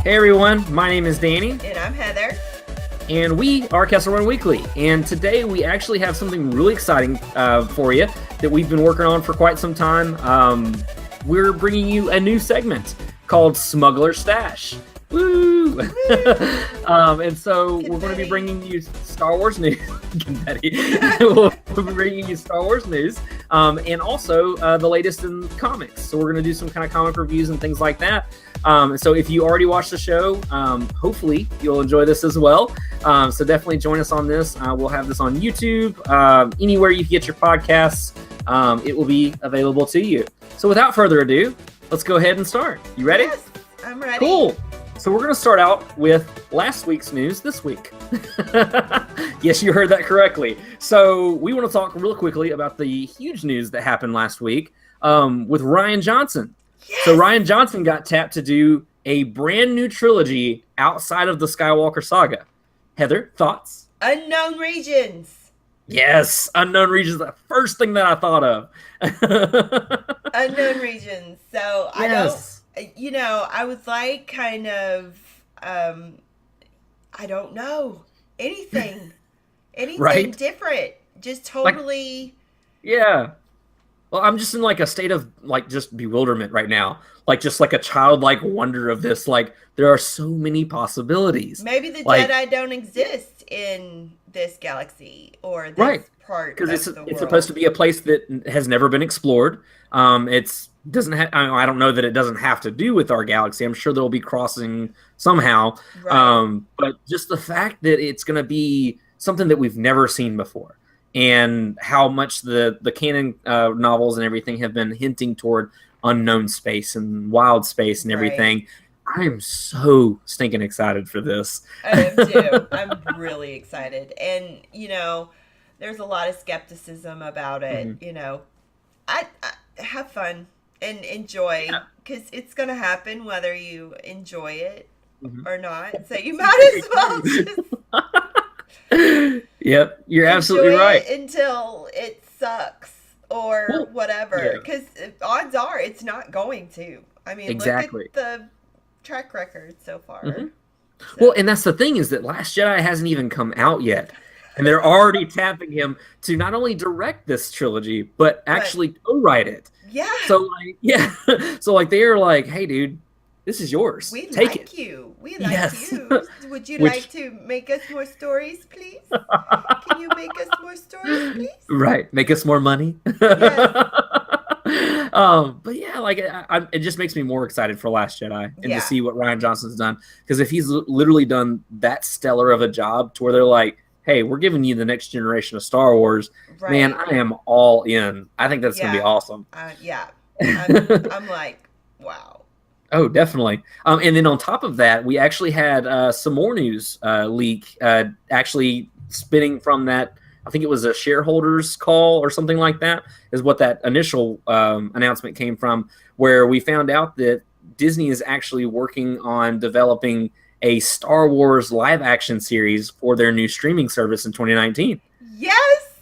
Hey everyone, my name is Danny. And I'm Heather. And we are Kessel Weekly. And today we actually have something really exciting for you that we've been working on for quite some time. We're bringing you a new segment called Smuggler Stash. Woo! And so we're going to be bringing you Star Wars news. We'll be bringing you Star Wars news and also the latest in comics. So we're going to do some kind of comic reviews and things like that. So if you already watched the show, hopefully you'll enjoy this as well. So definitely join us on this. We'll have this on YouTube, anywhere you get your podcasts. It will be available to you. So without further ado, let's go ahead and start. You ready? Yes, I'm ready. Cool. So we're going to start out with last week's news this week. Yes, you heard that correctly. So we want to talk real quickly about the huge news that happened last week with Rian Johnson. Yes. So Rian Johnson got tapped to do a brand new trilogy outside of the Skywalker saga. Heather, thoughts? Unknown Regions. Yes, Unknown Regions, the first thing that I thought of. Unknown Regions. So yes. I would like kind of, I don't know, anything right? different. Just totally. Yeah. Well, I'm just in like a state of like just bewilderment right now. Like just like a childlike wonder of this. Like there are so many possibilities. Maybe the Jedi don't exist in this galaxy or this part of the world. It's supposed to be a place that has never been explored. It's doesn't have. I don't know that it doesn't have to do with our galaxy. I'm sure they'll be crossing somehow. Right. But just the fact that it's going to be something that we've never seen before. And how much the canon novels and everything have been hinting toward unknown space and wild space and everything. Right. I am so stinking excited for this. I am too. I'm really excited. And, there's a lot of skepticism about it. Mm-hmm. I have fun and enjoy because it's going to happen whether you enjoy it or not. So you might as well just... Yep, you're absolutely right. Until it sucks or whatever, because odds are it's not going to. I mean, exactly. Look at the track record so far. Mm-hmm. So. Well, and that's the thing is that Last Jedi hasn't even come out yet, and they're already tapping him to not only direct this trilogy but actually co-write it. Yeah. So like they're like, hey, dude. This is yours. We Take like it. You. We like you. Would you like to make us more stories, please? Can you make us more stories, please? Right. Make us more money. Yes. But yeah, like it just makes me more excited for Last Jedi and to see what Rian Johnson's done. Because if he's literally done that stellar of a job to where they're like, hey, we're giving you the next generation of Star Wars, man, I am all in. I think that's going to be awesome. I'm like, wow. Oh, definitely. And then on top of that, we actually had some more news leak actually spinning from that. I think it was a shareholders call or something like that is what that initial announcement came from, where we found out that Disney is actually working on developing a Star Wars live action series for their new streaming service in 2019. Yes!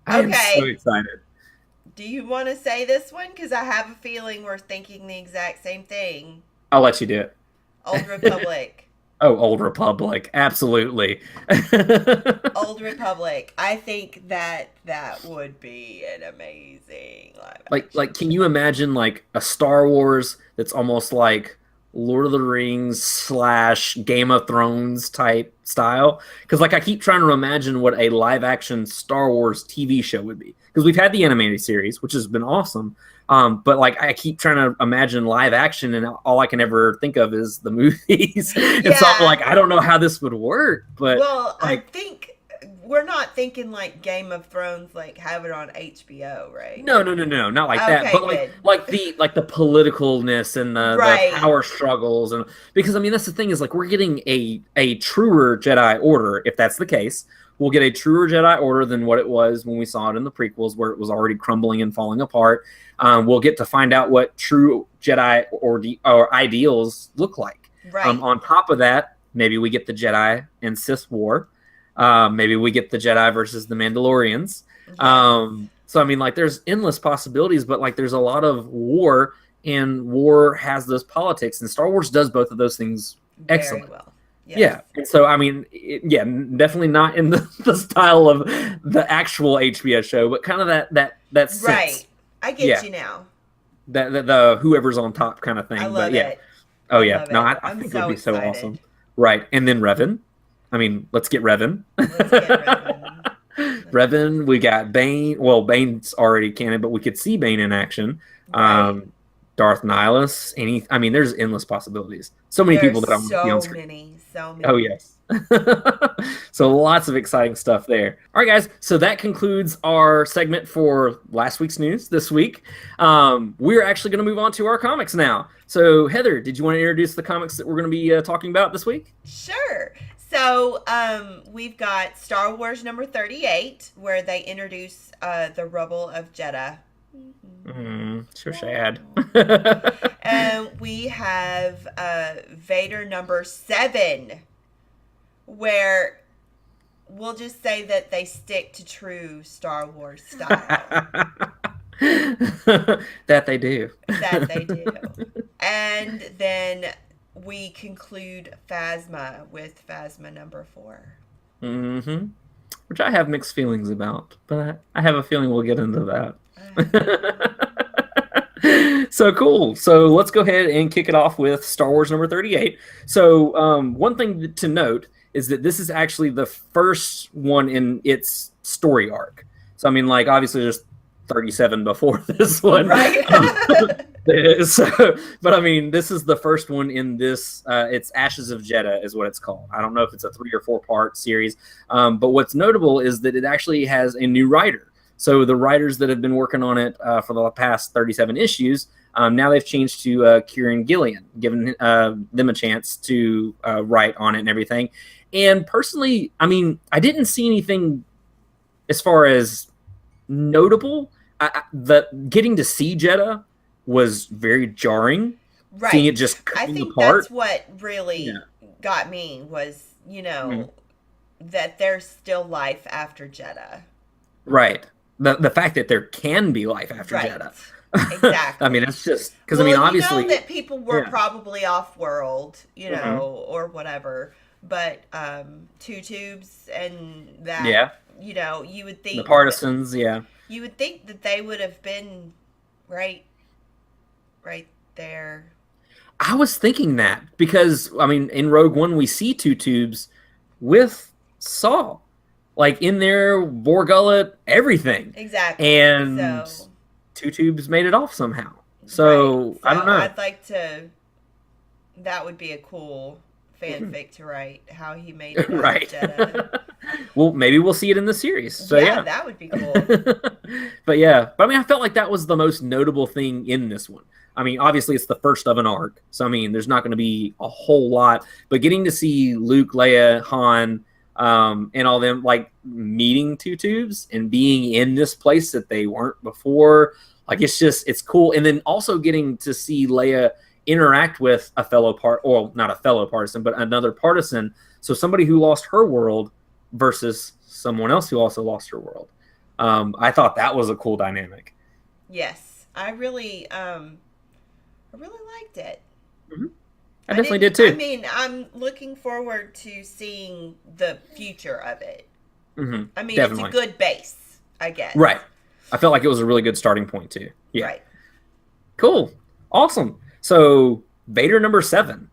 I am so excited. Do you want to say this one? Because I have a feeling we're thinking the exact same thing. I'll let you do it. Old Republic. Oh, Old Republic. Absolutely. Old Republic. I think that would be an amazing live action. Like, can you imagine like a Star Wars that's almost like Lord of the Rings / Game of Thrones type style? Because like I keep trying to imagine what a live action Star Wars TV show would be. Because we've had the animated series, which has been awesome. But like I keep trying to imagine live action, and all I can ever think of is the movies. And so I'm like, I don't know how this would work. But I think we're not thinking like Game of Thrones, like have it on HBO, right? No, not like that. But like the politicalness and the power struggles, and because I mean that's the thing is like we're getting a truer Jedi Order if that's the case. We'll get a truer Jedi Order than what it was when we saw it in the prequels, where it was already crumbling and falling apart. We'll get to find out what true Jedi or ideals look like. Right. On top of that, maybe we get the Jedi and Sith War. Maybe we get the Jedi versus the Mandalorians. So, I mean, like, there's endless possibilities, but, like, there's a lot of war and war has those politics, and Star Wars does both of those things excellent. Very well. Yes. Yeah, and so I mean, definitely not in the style of the actual HBO show, but kind of that sense. Right. I get you now. The whoever's on top kind of thing. I love it. Oh yeah, no, I think it would be so awesome. Right, and then Revan. I mean, let's get Revan. Revan, we got Bane. Well, Bane's already canon, but we could see Bane in action. Right. Darth Nihilus. I mean, there's endless possibilities. So many people that I'm on screen. So many. Oh yes. So lots of exciting stuff there. All right, guys. So that concludes our segment for last week's news this week. We're actually going to move on to our comics now. So Heather, did you want to introduce the comics that we're going to be talking about this week? Sure. So we've got Star Wars number 38, where they introduce the rubble of Jedha. So sad. And we have Vader number 7, where we'll just say that they stick to true Star Wars style. That they do. That they do. And then we conclude Phasma with Phasma number 4. Mm-hmm. Which I have mixed feelings about, but I have a feeling we'll get into that. So cool. So let's go ahead and kick it off with Star Wars number 38. So one thing to note is that this is actually the first one in its story arc. So I mean, like, obviously there's 37 before this one. Right. But I mean, this is the first one in this. It's Ashes of Jedha is what it's called. I don't know if it's a 3 or 4 part series. But what's notable is that it actually has a new writer. So the writers that have been working on it for the past 37 issues, now they've changed to Kieran Gillian, giving them a chance to write on it and everything. And personally, I mean, I didn't see anything as far as notable. Getting to see Jedha was very jarring. Right. Seeing it just coming apart. That's what really got me was, that there's still life after Jedha. Right. The fact that there can be life after Jedha. Exactly. I mean, it's just because obviously you know that people were probably off world, or whatever. But 2 tubes and that, you would think the partisans, you would think that they would have been right there. I was thinking that because I mean, in Rogue One we see 2 tubes with Saw. Like in there, Borgullet, everything. Exactly. And 2 tubes made it off somehow. So I don't know. I'd like to. That would be a cool fanfic to write. How he made it right. Jedha. Well, maybe we'll see it in the series. So that would be cool. But I mean, I felt like that was the most notable thing in this one. I mean, obviously it's the first of an arc, so I mean, there's not going to be a whole lot. But getting to see Luke, Leia, Han. And all them like meeting 2 tubes and being in this place that they weren't before. Like, it's cool. And then also getting to see Leia interact with not a fellow partisan, but another partisan. So somebody who lost her world versus someone else who also lost her world. I thought that was a cool dynamic. Yes. I really liked it. Mm-hmm. I definitely did too. I mean, I'm looking forward to seeing the future of it. Mm-hmm. I mean, definitely. It's a good base, I guess. Right. I felt like it was a really good starting point too. Yeah. Right. Cool. Awesome. So Vader number 7.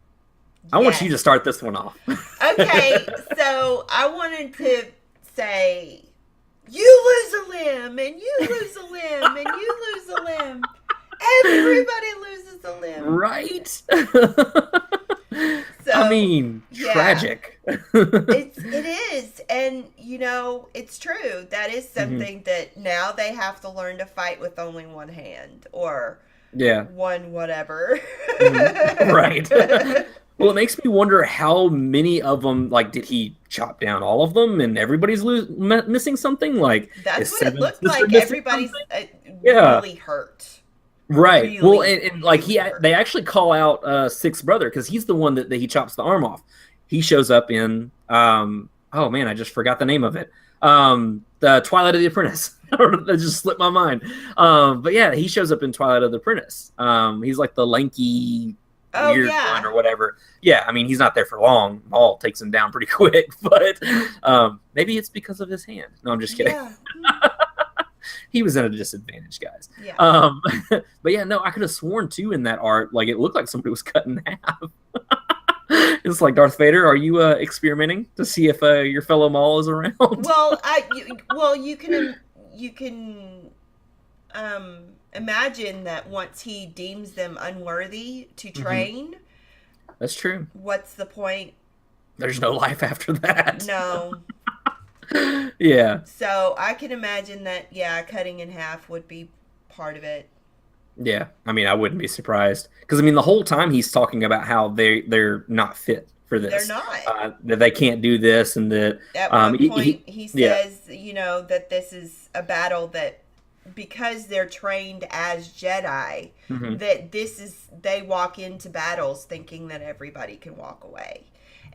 I want you to start this one off. Okay. So I wanted to say, you lose a limb, and you lose a limb, and you lose a limb. Everybody loses a limb. Right? So, I mean, tragic. It is. And, it's true. That is something that now they have to learn to fight with only one hand. Or one whatever. Right. Well, it makes me wonder how many of them, like, did he chop down all of them and everybody's missing something? Like, that's what it looked like. Everybody's really hurt. Right. Really well, and like they actually call out Six's brother because he's the one that he chops the arm off. He shows up in oh man, I just forgot the name of it. The Twilight of the Apprentice. I don't know, that just slipped my mind. But yeah, he shows up in Twilight of the Apprentice. He's like the lanky, weird one or whatever. Yeah, I mean, he's not there for long. Maul takes him down pretty quick, but maybe it's because of his hand. No, I'm just kidding. Yeah. He was at a disadvantage, guys. Yeah. But yeah, no, I could have sworn too in that art, like it looked like somebody was cut in half. It's like, Darth Vader, are you experimenting to see if your fellow Maul is around? Well, you can imagine that once he deems them unworthy to train. That's true. What's the point? There's no life after that. No. Yeah. So I can imagine that, cutting in half would be part of it. Yeah. I mean, I wouldn't be surprised. Because, I mean, the whole time he's talking about how they're not fit for this. They're not. That they can't do this and that. At one point, he says, that this is a battle that, because they're trained as Jedi, that they walk into battles thinking that everybody can walk away.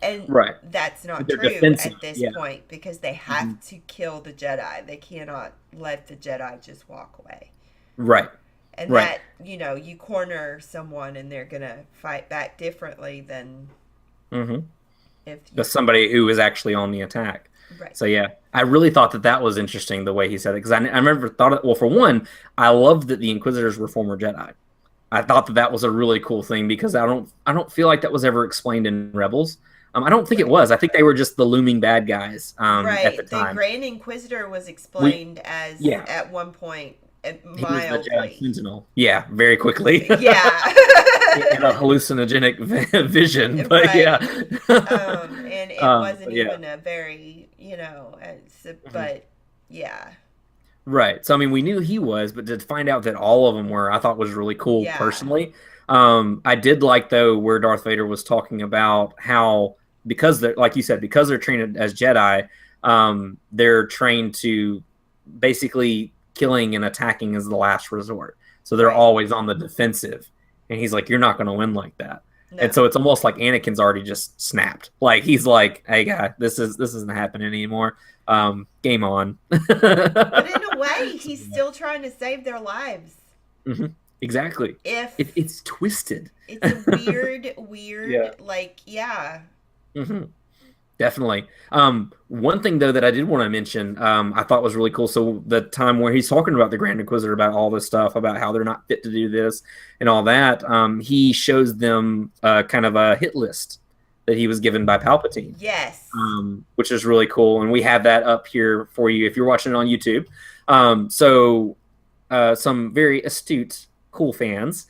And that's not true at this point, because they have to kill the Jedi. They cannot let the Jedi just walk away. Right. And that, you corner someone and they're going to fight back differently than if somebody who is actually on the attack. Right. So, yeah, I really thought that was interesting the way he said it. Because I remember well, for one, I loved that the Inquisitors were former Jedi. I thought that was a really cool thing because I don't feel like that was ever explained in Rebels. I don't think it was. I think they were just the looming bad guys at the time. The Grand Inquisitor was explained as, at one point, mildly. Jedi Sentinel. Yeah, very quickly. Yeah. In a hallucinogenic vision. But and it wasn't even a very, but yeah. Right. So, I mean, we knew he was, but to find out that all of them were, I thought was really cool personally. I did like, though, where Darth Vader was talking about how, because they're, like you said, because they're trained as Jedi, they're trained to basically killing and attacking as the last resort. So they're always on the defensive. And he's like, you're not going to win like that. No. And so it's almost like Anakin's already just snapped. Like, he's like, hey, guy, this isn't happening anymore. Game on. But in a way, he's still trying to save their lives. Mm-hmm. Exactly. It's twisted. It's a weird, Mm-hmm. Definitely. One thing, though, that I did want to mention, I thought was really cool. So the time where he's talking about the Grand Inquisitor, about all this stuff, about how they're not fit to do this and all that, he shows them kind of a hit list that he was given by Palpatine. Yes. Which is really cool. And we have that up here for you if you're watching it on YouTube. So some very astute, cool fans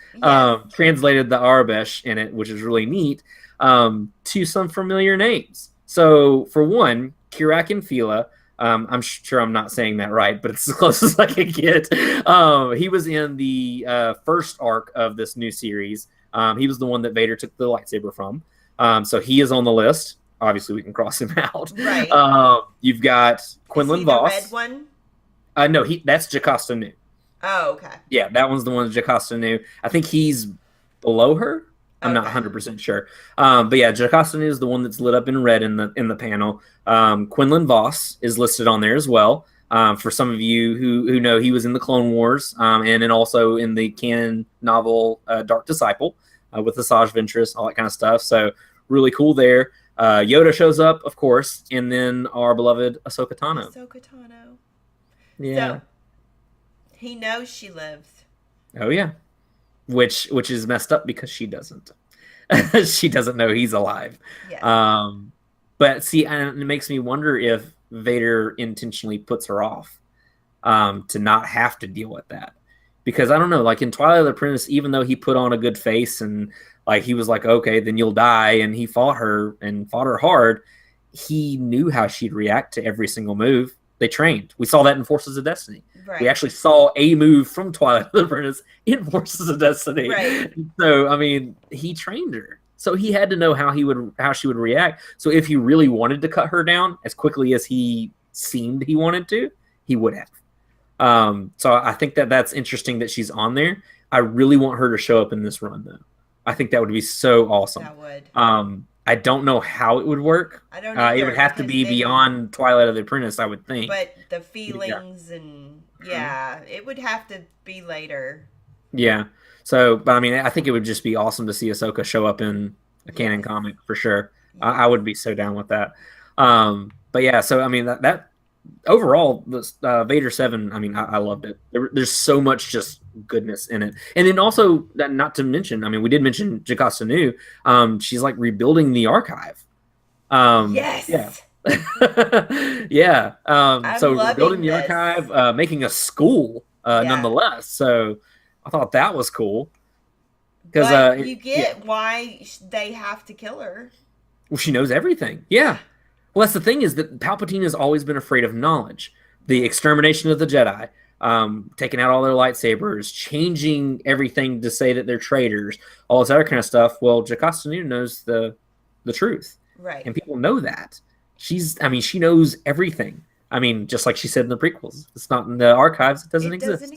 translated the Arabesh in it, which is really neat, to some familiar names. So, for one, Kirak and Fila, I'm sure I'm not saying that right, but it's as close as I can get. He was in the first arc of this new series. He was the one that Vader took the lightsaber from. So he is on the list. Obviously, we can cross him out. Right. You've got Quinlan Voss. The red one? No, that's Jocasta Nu. Oh, okay. Yeah, that one's the one that Jocasta Nu. I think he's below her. I'm not 100% sure. But yeah, Jocasta Nu is the one that's lit up in red in the panel. Quinlan Voss is listed on there as well. For some of you who know, he was in the Clone Wars and then also in the canon novel Dark Disciple with Asajj Ventress, all that kind of stuff. So really cool there. Yoda shows up, of course, and then our beloved Ahsoka Tano. Yeah. So, he knows she lives. Oh, yeah. Which is messed up because she doesn't. She doesn't know he's alive. Yes. But see, and it makes me wonder if Vader intentionally puts her off to not have to deal with that. Because I don't know, like in Twilight of the Apprentice, even though he put on a good face and like he was like, okay, then you'll die, and he fought her hard, he knew how she'd react to every single move. They trained. We saw that in Forces of Destiny. Right. We actually saw a move from Twilight of the Apprentice in Forces of Destiny. Right. So, I mean, he trained her. So he had to know how she would react. So if he really wanted to cut her down as quickly as he seemed he wanted to, he would have. So I think that's interesting that she's on there. I really want her to show up in this run, though. I think that would be so awesome. That would. I don't know how it would work. I don't know. It would have to be beyond Twilight of the Apprentice, I would think. But the feelings and Yeah, it would have to be later. Yeah. So, but I mean, I think it would just be awesome to see Ahsoka show up in a canon Yes. comic for sure. I Yes. would be so down with that. But yeah, so I mean that overall, the Vader 7, I mean, I loved it. There's so much just goodness in it, and then also not to mention, I mean, we did mention Jocasta Nu. She's like rebuilding the archive. Yeah. Yes. Yeah. I'm So rebuilding loving the this. archive, making a school, Yeah. nonetheless. So I thought that was cool because, But you yeah, get why they have to kill her. well, she knows everything. Yeah. Well, that's the thing is that Palpatine has always been afraid of knowledge. The extermination of the Jedi, taking out all their lightsabers, changing everything to say that they're traitors, all this other kind of stuff. Well, Jocasta Nu knows the truth, Right. and people know that. I mean, she knows everything. I mean, just like she said in the prequels, it's not in the archives; it doesn't exist.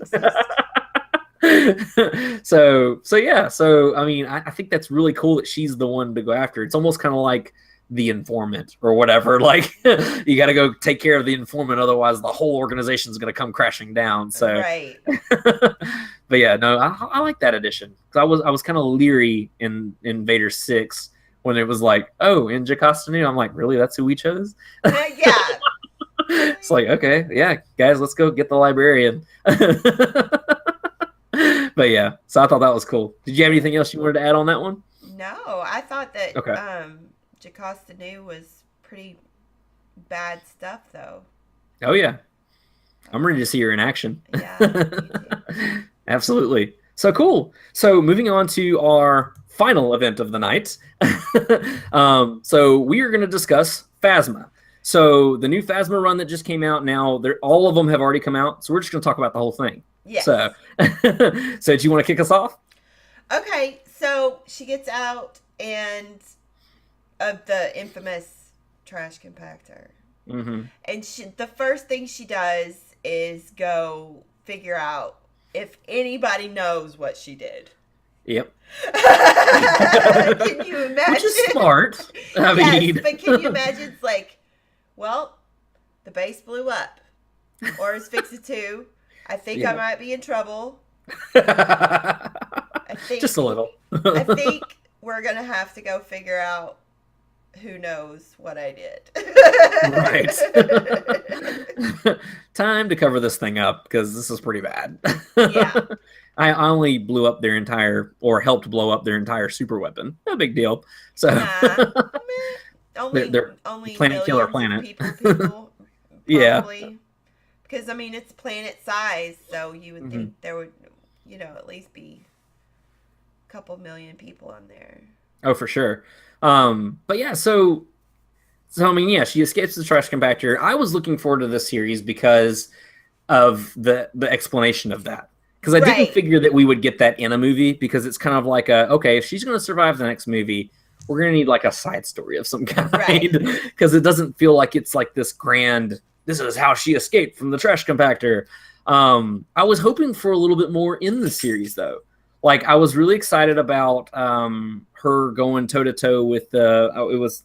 So yeah. So I mean, I think that's really cool that she's the one to go after. It's almost kind of like the informant or whatever. Like you got to go take care of the informant, otherwise the whole organization is going to come crashing down. So, Right. but yeah, no, I like that addition. I was kind of leery in Vader 6 when it was like, oh, in Jocasta Nu, I'm like, really? That's who we chose? Yeah. It's like, okay, yeah, guys, let's go get the librarian. But yeah, so I thought that was cool. Did you have anything else you wanted to add on that one? No, I thought that Okay. Jocasta Nu was pretty bad stuff, though. Oh yeah, I'm ready to see her in action. Yeah, me too. Absolutely. So cool. So moving on to our final event of the night. So we are going to discuss Phasma. So the new Phasma run that just came out now, all of them have already come out. So we're just going to talk about the whole thing. Yes. So, so do you want to kick us off? Okay, so she gets out and of the infamous trash compactor. Mm-hmm. And the first thing she does is go figure out if anybody knows what she did. Yep. Can you imagine? Which is smart. I mean, but can you imagine? It's like, well, the base blew up, or is fixed to. I think I might be in trouble. I think just a little. I think we're gonna have to go figure out who knows what I did. Right. Time to cover this thing up because this is pretty bad. Yeah. I only blew up their entire, or helped blow up their entire super weapon. No big deal. So they're only planet killer millions planet. of people Yeah. probably. Because I mean it's planet size, so you would think there would, at least be a couple million people on there. Oh, for sure. But yeah, so I mean, yeah, she escapes the trash compactor. I was looking forward to this series because of the explanation of that. Because I didn't figure that we would get that in a movie, because it's kind of like okay, if she's going to survive the next movie, we're going to need like a side story of some kind. Because it doesn't feel like it's like this grand, this is how she escaped from the trash compactor. I was hoping for a little bit more in the series, though. Like, I was really excited about her going toe-to-toe with it was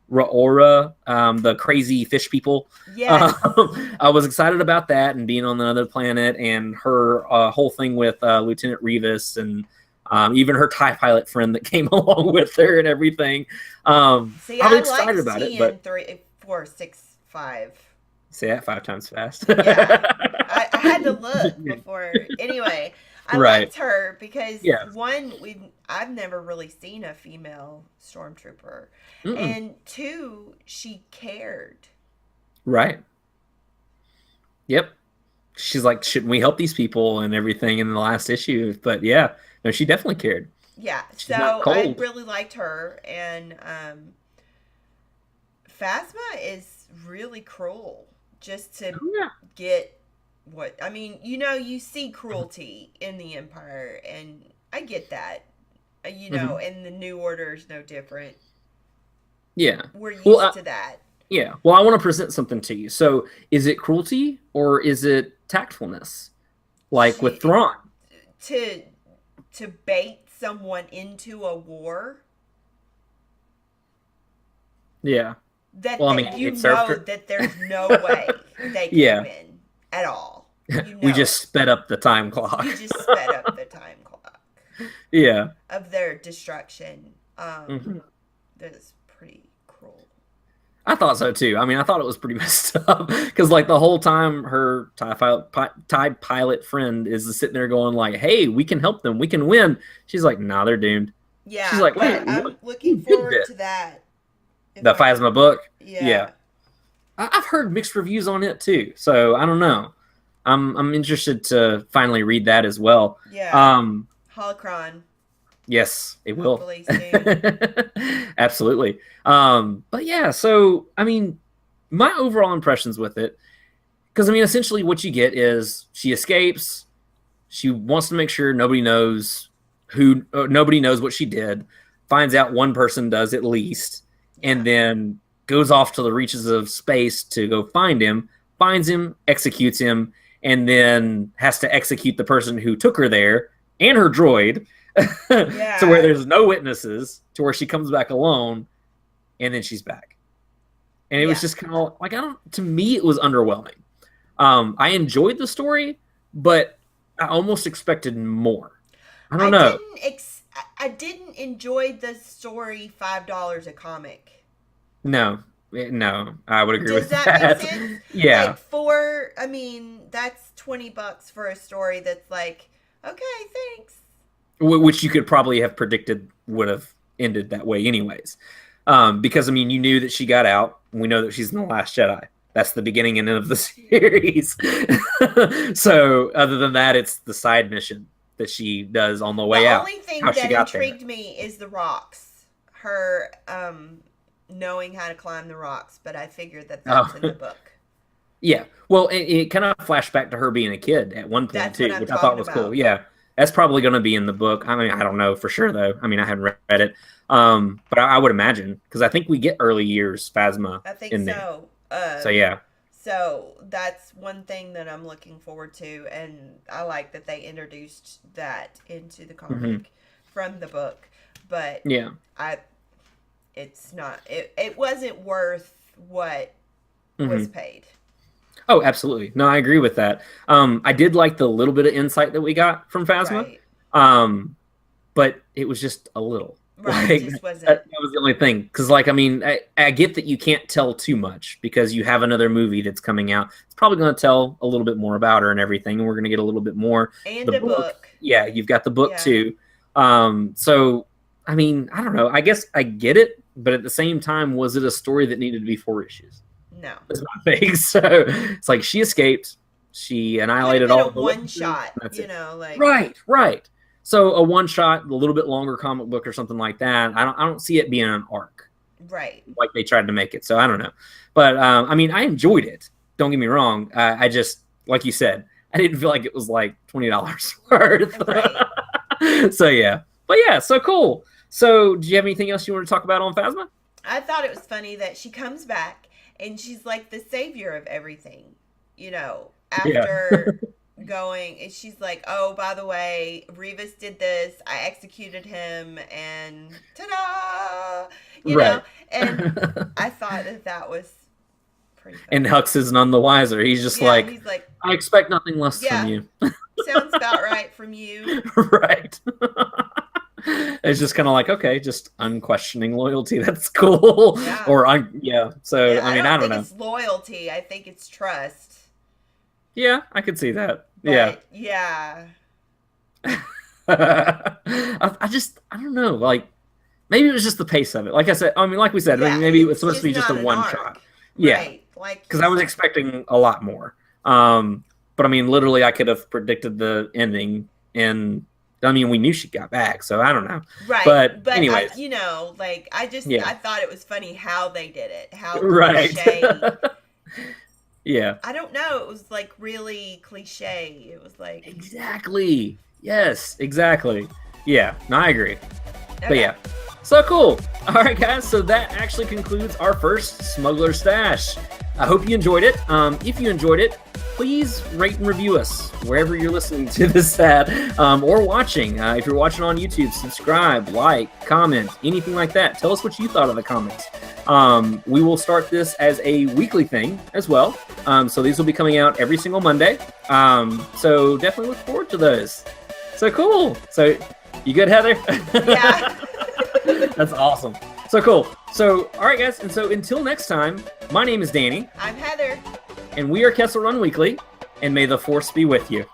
Raora, the crazy fish people. Yeah. I was excited about that and being on another planet, and her whole thing with Lieutenant Revis, and even her TIE pilot friend that came along with her and everything. See, I was I excited about it. But 3, 4, 6, 5. Say that 5 times fast. Yeah. I had to look before. Anyway, I liked her because one, I've never really seen a female stormtrooper, and 2, she cared. Right. Yep. She's like, shouldn't we help these people and everything in the last issue? But yeah, no, she definitely cared. Yeah. So I really liked her, and Phasma is really cruel just to get. What I mean, you see cruelty in the Empire, and I get that. And the New Order is no different. Yeah, we're used to that. Yeah. Well, I want to present something to you. So, is it cruelty or is it tactfulness, like with Thrawn? To bait someone into a war. Yeah. That there's no way they can win at all. We just sped up the time clock. You just sped up the time clock. Yeah. Of their destruction. That is pretty cruel. I thought so too. I mean, I thought it was pretty messed up because, like, the whole time her TIE pilot friend is sitting there going, like, "Hey, we can help them. We can win." She's like, "Nah, they're doomed." Yeah, she's like, "Wait, I'm looking forward to that." The Phasma book. Yeah. I've heard mixed reviews on it too, so I don't know. I'm interested to finally read that as well. Yeah. Holocron. Yes, it will. Hopefully soon. Absolutely. But yeah, so I mean, my overall impressions with it, because I mean, essentially what you get is she escapes. She wants to make sure nobody knows what she did. Finds out one person does at least, and then goes off to the reaches of space to go find him. Finds him, executes him, and then has to execute the person who took her there and her droid. To where there's no witnesses, to where she comes back alone, and then she's back. And it was just kind of like, to me, it was underwhelming. I enjoyed the story, but I almost expected more. I don't know. I didn't enjoy the story $5 a comic. No, I would agree with that. Does that make sense? Yeah. Like that's $20 for a story that's like, okay, thanks. Which you could probably have predicted would have ended that way anyways. Because, I mean, you knew that she got out. We know that she's in The Last Jedi. That's the beginning and end of the series. So, other than that, it's the side mission that she does on the way out. The only thing that intrigued me is the rocks. Her knowing how to climb the rocks. But I figured that's in the book. Yeah. Well, it kind of flashed back to her being a kid at one point, too, which I thought was cool. Yeah. That's probably going to be in the book. I mean, I don't know for sure, though. I mean, I haven't read it. But I would imagine, because I think we get early years Phasma in there. So, yeah. So, that's one thing that I'm looking forward to. And I like that they introduced that into the comic from the book. But yeah, it's not. It wasn't worth what was paid. Oh, absolutely. No, I agree with that. I did like the little bit of insight that we got from Phasma, but it was just a little. Right, like, it just wasn't. That was the only thing. Because, like, I mean, I get that you can't tell too much because you have another movie that's coming out. It's probably going to tell a little bit more about her and everything, and we're going to get a little bit more. And the book. Yeah, you've got the book, too. So, I mean, I don't know. I guess I get it, but at the same time, was it a story that needed to be 4 issues? No. That's my thing. So it's like she escaped. She annihilated all the one shot, like right. So a one shot, a little bit longer comic book or something like that. I don't see it being an arc. Right. Like they tried to make it. So I don't know. But I mean, I enjoyed it. Don't get me wrong. I just, like you said, I didn't feel like it was like $20 worth. Right. So yeah. But yeah, so cool. So do you have anything else you want to talk about on Phasma? I thought it was funny that she comes back and she's like the savior of everything, after going, and she's like, oh, by the way, Revis did this, I executed him, and ta-da, know, and I thought that was pretty funny. And Hux is none the wiser. He's just he's like, I expect nothing less from you. Sounds about right from you. Right. It's just kind of like, okay, just unquestioning loyalty. That's cool. Yeah. So, I mean, I don't know. It's loyalty. I think it's trust. Yeah, I could see that. But, yeah. I don't know. Like, maybe it was just the pace of it. Like I said, like we said, maybe it was supposed to be just a one shot. Yeah. Right. Like, because I was expecting a lot more. But I mean, literally, I could have predicted the ending, and I mean, we knew she got back, so I don't know. Right. But anyways, I thought it was funny how they did it. How cliche. Yeah. I don't know. It was like really cliche. It was like exactly. Yes, exactly. Yeah. No, I agree. Okay. But yeah. So cool. All right, guys. So that actually concludes our first Smuggler Stash. I hope you enjoyed it. If you enjoyed it, please rate and review us wherever you're listening to this at or watching. If you're watching on YouTube, subscribe, like, comment, anything like that. Tell us what you thought of the comments. We will start this as a weekly thing as well. So these will be coming out every single Monday. So definitely look forward to those. So cool. So you good, Heather? Yeah. That's awesome. So cool. So, all right, guys. And so until next time, my name is Danny. I'm Heather. And we are Kessel Run Weekly. And may the Force be with you.